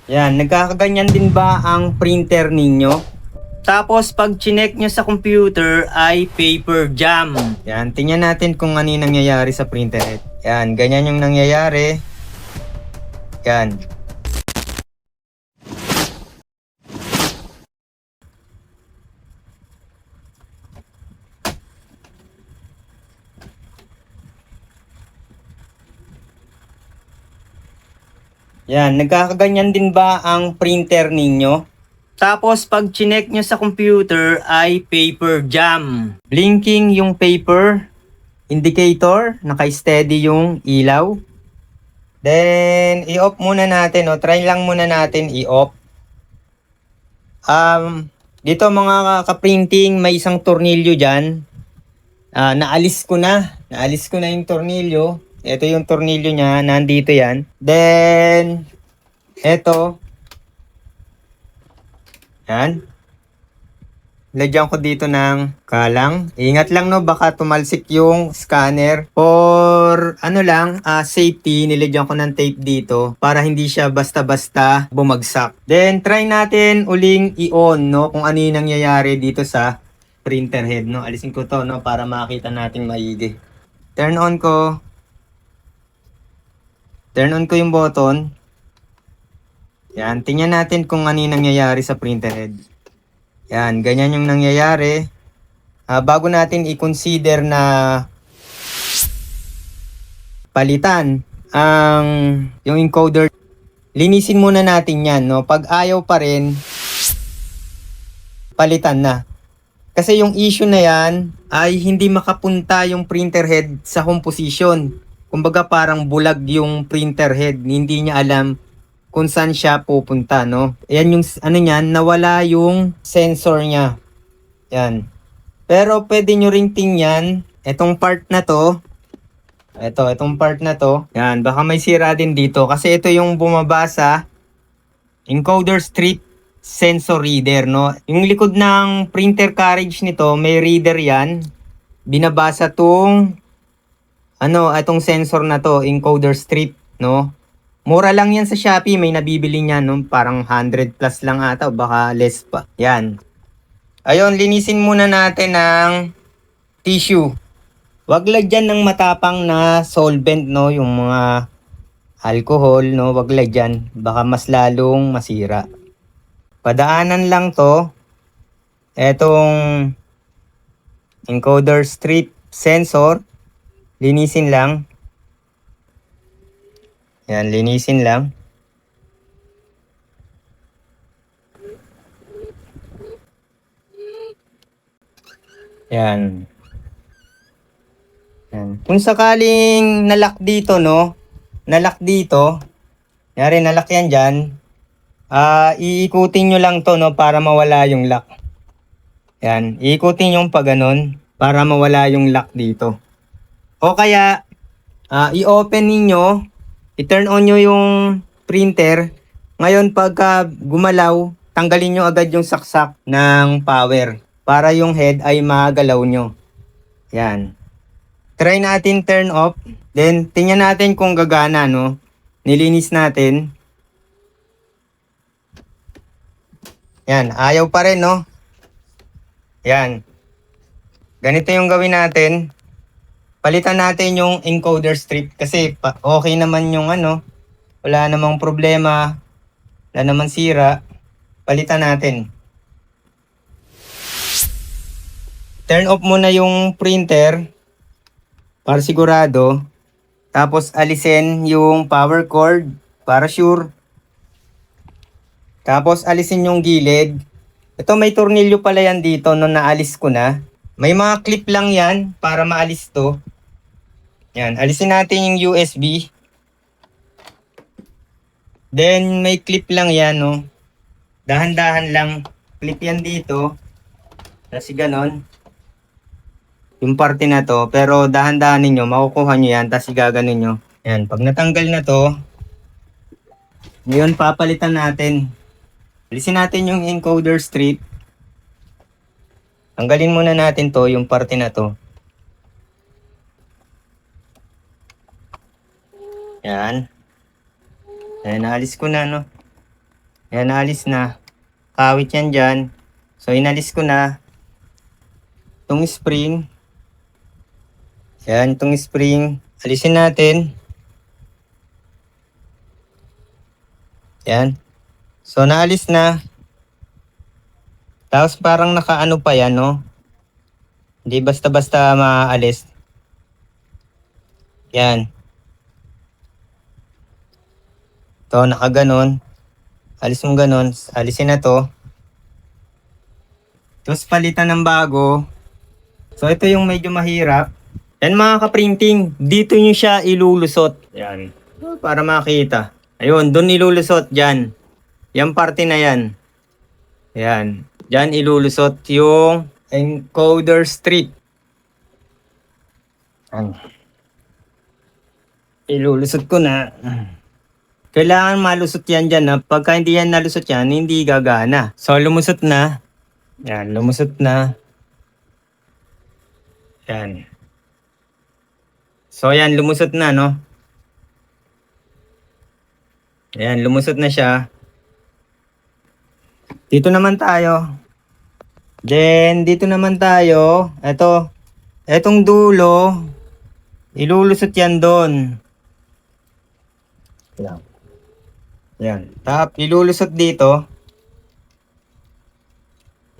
Yan, nagkakaganyan din ba ang printer ninyo? Tapos pag chinek nyo sa computer ay paper jam. Yan, tingnan natin kung ano yung nangyayari sa printer. Yan, ganyan yung nangyayari. Yan. Yan, nagkakaganyan din ba ang printer ninyo? Tapos pag chinek nyo sa computer ay paper jam. Blinking yung paper indicator, naka-steady yung ilaw. Then i-off muna natin, try lang muna natin i-off. Dito mga ka-printing, may isang tornilyo dyan. Naalis ko na yung tornilyo. Ito yung tornilyo niya, nandito yan. Then ito, yan. Lagyan ko dito ng kalang. Ingat lang baka tumalsik yung scanner. For safety, nilagyan ko ng tape dito para hindi siya basta-basta bumagsak. Then try natin uling i-on kung ano yung nangyayari dito sa printer head Alisin ko to para makita natin maigi. Turn on ko yung button. Yan, tingnan natin kung ano yung nangyayari sa printer head. Yan, ganyan yung nangyayari. Bago natin i-consider na palitan yung encoder, linisin muna natin yan. Pag ayaw pa rin, palitan na. Kasi yung issue na yan ay hindi makapunta yung printer head sa home position. Kumbaga parang bulag yung printer head. Hindi niya alam kung saan siya pupunta, Ayan yung nawala yung sensor niya. Yan. Pero pwede nyo ring tingnan itong part na to. Itong part na to. Yan, baka may sira din dito kasi ito yung bumabasa encoder strip sensor reader, Yung likod ng printer carriage nito, may reader yan. Binabasa tong itong sensor na to, encoder strip, Mura lang yan sa Shopee, may nabibili niyan, parang 100 plus lang ata, o baka less pa. Yan. Ayun, linisin muna natin ng tissue. Wag lagyan ng matapang na solvent, yung mga alcohol, wag lagyan, baka mas lalong masira. Padaanan lang to. Etong encoder strip sensor, linisin lang. Yan, linisin lang. Yan. Yan. Kung sakaling nalock dito, nalock dito, yari nalock yan dyan, iikutin nyo lang to, para mawala yung lock. Yan, iikutin yung pag ganun, para mawala yung lock dito. O kaya, i-open ninyo, i-turn on nyo yung printer. Ngayon, pagka gumalaw, tanggalin nyo agad yung saksak ng power para yung head ay magalaw nyo. Yan. Try natin turn off. Then, tingnan natin kung gagana, Nilinis natin. Yan. Ayaw pa rin, Yan. Ganito yung gawin natin. Palitan natin yung encoder strip kasi okay naman yung wala namang problema, wala namang sira. Palitan natin. Turn off muna yung printer para sigurado. Tapos alisin yung power cord para sure. Tapos alisin yung gilid. Ito may tornilyo pala yan dito naalis ko na. May mga clip lang yan para maalis to. Yan, alisin natin yung USB. Then may clip lang yan, Dahan-dahan lang. Clip yan dito. Kasi ganon. Yung parte na to. Pero dahan-dahan ninyo, makukuha nyo yan. Tapos gaganon nyo. Yan, pag natanggal na to, ngayon papalitan natin. Alisin natin yung encoder strip. Tanggalin muna natin to, yung parte na to. Yan. Ayan, naalis ko na, Yan, naalis na. Kawit yan dyan. So, inalis ko na. Itong spring. Yan, itong spring. Alisin natin. Yan. So, naalis na. Tapos parang nakaano pa yan, no? Hindi basta-basta maalis. Yan. Ito, nakaganon. Alis mo ganon. Alisin na to. Tapos palitan ng bago. So, ito yung medyo mahirap. Yan mga ka-printing. Dito nyo siya ilulusot. Yan. Para makita. Ayun, doon ilulusot. Dyan. Yan parte na yan. Yan. Dyan ilulusot yung encoder strip. Yan. Ilulusot ko na. Kailangan malusot yan dyan. Ha? Pagka hindi yan nalusot yan, hindi gagana. So, lumusot na. Yan, lumusot na. Yan. So, yan, lumusot na, no? Yan, lumusot na siya. Dito naman tayo. Then, dito naman tayo. Etong dulo. Ilulusot yan doon. Yan. Yan. Tap, ilulusot dito.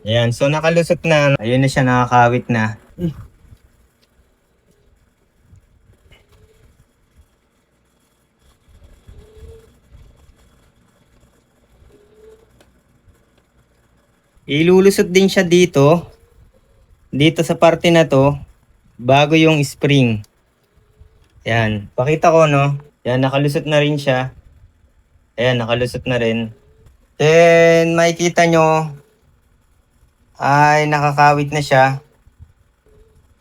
Ayan, so nakalusot na. Ayun na siya, nakakawit na. Ilulusot din siya dito. Dito sa parte na to. Bago yung spring. Yan. Pakita ko, no? Yan, nakalusot na rin siya. Ayan, nakalusot na rin. Then, makikita nyo, ay nakakawit na siya.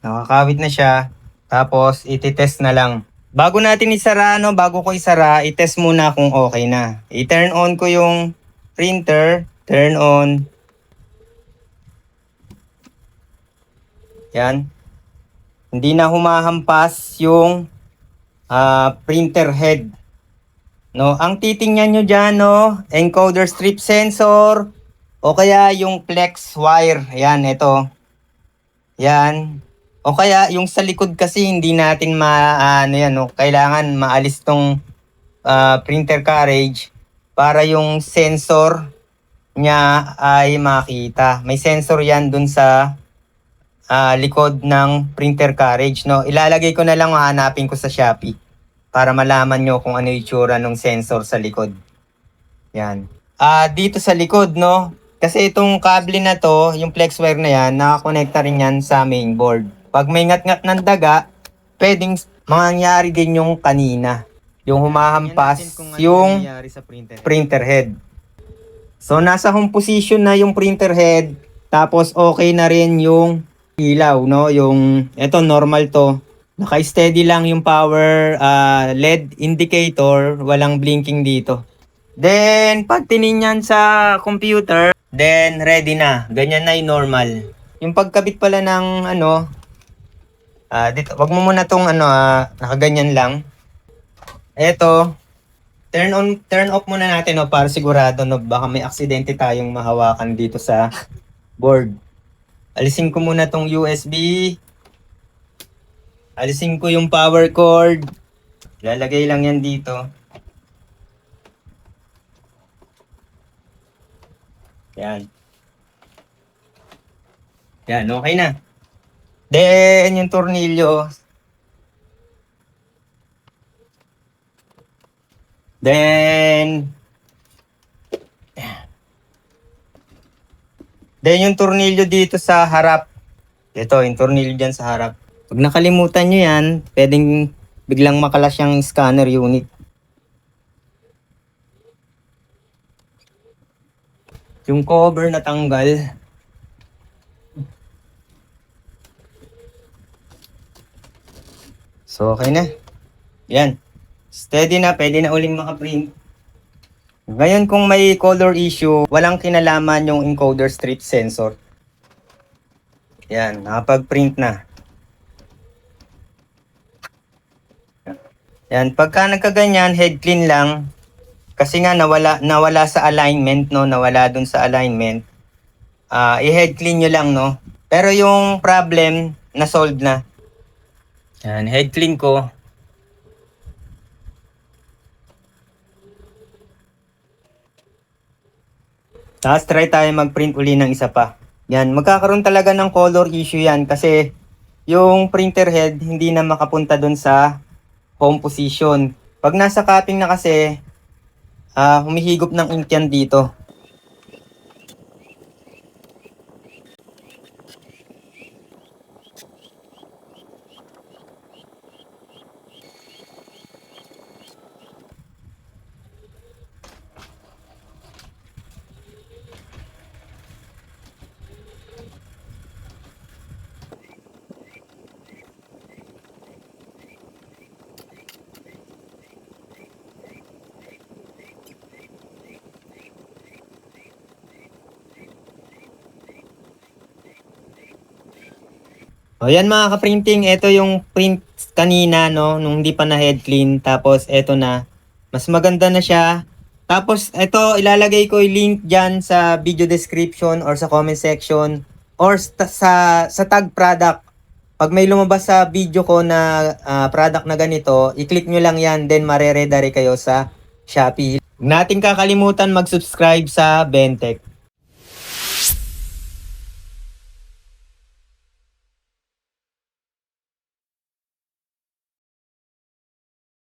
Nakakawit na siya. Tapos, ititest na lang. Bago natin isara, no? Bago ko isara, itest muna kung okay na. I-turn on ko yung printer. Turn on. Yan. Hindi na humahampas yung printer head. No, ang titingnan nyo dyan, no, encoder strip sensor o kaya yung flex wire. Yan, ito. Yan. O kaya yung sa likod kasi hindi natin yan, no, kailangan maalis tong printer carriage para yung sensor niya ay makita. May sensor yan dun sa likod ng printer carriage, no. Ilalagay ko na lang, hahanapin ko sa Shopee para malaman nyo kung ano yung itsura ng sensor sa likod. Yan. Dito sa likod, no? Kasi itong kable na to, yung flex wire na yan, nakakonekta rin yan sa main board. Pag may ngat-ngat ng daga, pwedeng mangyari din yung kanina. Yung humahampas yung printer head. So, nasa home position na yung printer head. Tapos, okay na rin yung ilaw, no? Yung, eto, normal to. Naka-steady lang yung power LED indicator, walang blinking dito. Then, pag tinignan sa computer, then ready na. Ganyan na yung normal. Yung pagkabit pala ng dito, wag mo muna tong nakaganyan lang. Eto, turn off muna natin, no, para sigurado, no, baka may aksidente tayong mahawakan dito sa board. Alisin ko muna tong USB. Alisin ko yung power cord. Lalagay lang yan dito. Yan. Yan, okay na. Then, yung tornilyo. Then yung tornilyo dito sa harap. Ito, yung tornilyo dyan sa harap. Pag nakalimutan nyo yan, pwedeng biglang makalas yung scanner unit. Yung cover natanggal. So, okay na. Yan. Steady na, pwede na uling makaprint. Ngayon, kung may color issue, walang kinalaman yung encoder strip sensor. Yan, nakapag-print na. Yan, pagka nagkaganyan, head clean lang. Kasi nga nawala sa alignment, no? Nawala dun sa alignment. I-head clean nyo lang, no? Pero yung problem, na-solve na. Yan, head clean ko. Tapos try tayo mag-print uli ng isa pa. Yan, magkakaroon talaga ng color issue yan kasi yung printer head hindi na makapunta dun sa home position. Pag nasa cutting na kasi, humihigop ng ink yan dito. O yan mga ka-printing, ito yung print kanina, no, nung hindi pa na head clean. Tapos ito na, mas maganda na siya. Tapos ito, ilalagay ko yung link dyan sa video description or sa comment section or sa tag product. Pag may lumabas sa video ko na product na ganito, i-click nyo lang yan, then mareredirect kayo sa Shopee. Huwag natin kakalimutan mag-subscribe sa Bentech.